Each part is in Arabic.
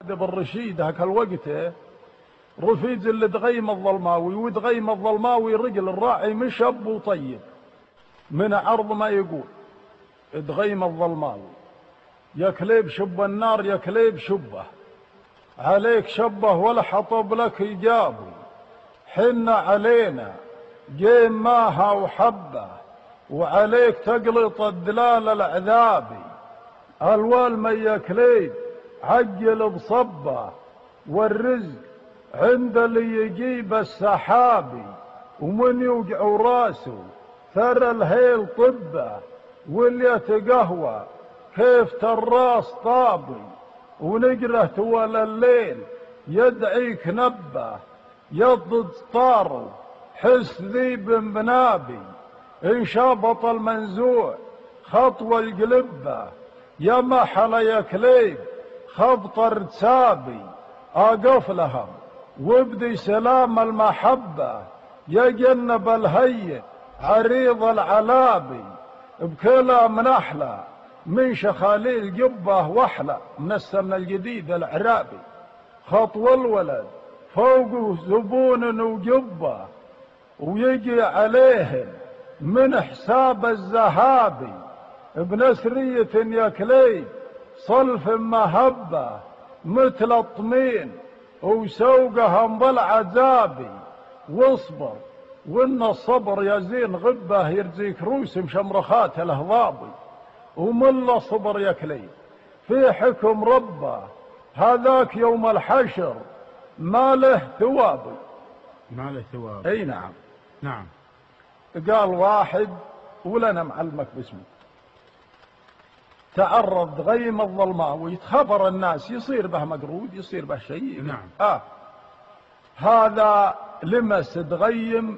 بالرشيد هاك الوقت رفيج اللي دغيم الظلماوي، ودغيم الظلماوي رجل الراعي مشب وطيب من عرض ما يقول دغيم الظلماوي. يا كليب شب النار يا كليب شبه، عليك شبه ولا حطب لك إجابه، حنا علينا جيم ماها وحبه، وعليك تقلط الدلال العذابي. الوالمن يا كليب عجل بصبه، والرزق عند اللي يجيب السحابي، ومن يوقع راسه ثرى الهيل طبه، واللي يتقهوى كيف تراس طابي، ونقره طول الليل يدعيك نبه، يضد طاره حس ذيب بنابي، إن شابط المنزوع خطوة القلبه، يا محل يا كليب خبط ارتسابي، أقف لهم وابدي سلام المحبة، يجنب الهين عريض العلابي، بكلام نحلة من شخاليل قبه وحلة، من السمن الجديد العرابي، خطوة الولد فوقه زبون وجبه، ويجي عليهم من حساب الزهابي، بنسرية يا كليب صلف مهبة مثل الطمين، وسوقهم بالعذابي، واصبر وان الصبر يا زين غبه، يرزيك روس مشمرخات الهضابي، وملا صبر يا كليب في حكم ربه، هذاك يوم الحشر ما له ثوابي. ما له ثواب. اي نعم. نعم. قال واحد ولنا معلمك باسمه، تعرض غيم الظلماوي، خبر الناس يصير به مقرود، يصير به شيء. نعم. هذا لمس تغيم،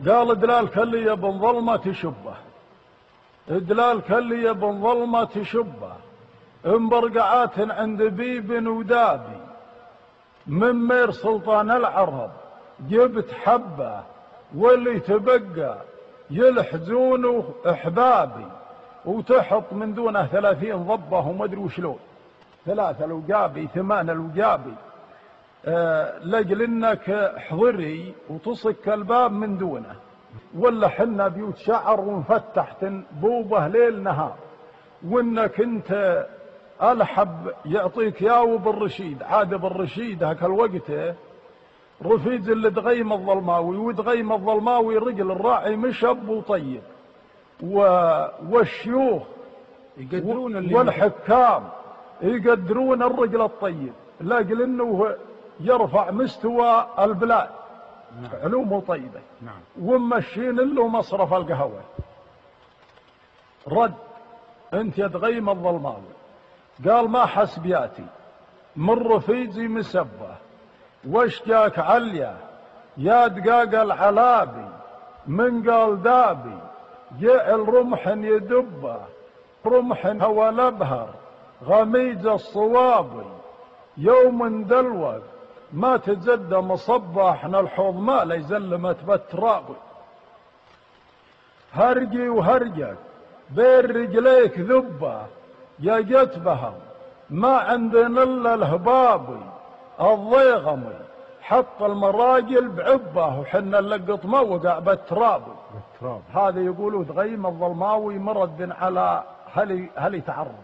قال دلال كلي بن ظلمة تشبه، دلال كلي بن ظلمة تشبه، انبرقعات عند بيب ودابي، من مير سلطان العرب جبت حبه، واللي تبقى يلحزونه احبابي، وتحط من دونه 30 ضبه وما ادري وشلون، 3 الوجابي 8 الوجابي، لاجل انك حضري وتصك الباب من دونه، ولا حنا بيوت شعر ونفتح بوبه ليل نهار، وانك انت الحب يعطيك ياو بالرشيد، عاد بالرشيد هاك الوقت رفيج اللي دغيم الظلماوي، ودغيم الظلماوي رجل الراعي مشب وطيب، والشيوخ يقدرون والحكام يقدرون الرجل الطيب، لاجل انه يرفع مستوى البلاد. نعم. علومه طيبه. نعم. ومشين له مصرف القهوه. رد انت يا دغيم الظلماوي، قال ما حسبياتي من رفيجي مسبه، واشجاك عليا يا دقاق العلابي، من قال دابي جعل رمح يدبه، رمح هو الابهر غميج الصوابي، يوم دلوق ما تزد مصبه، احنا الحوض ما لا يزلمت بالترابي، هرجي وهرجك بين رجليك ذبه، يا جتبهم ما عندنا الا الهبابي، الضيغمي حط المراجل بعبه، وحنا نلقط ما وقع بالتراب. هذا يقولوا دغيم الظلماوي مرد على هل يتعرض.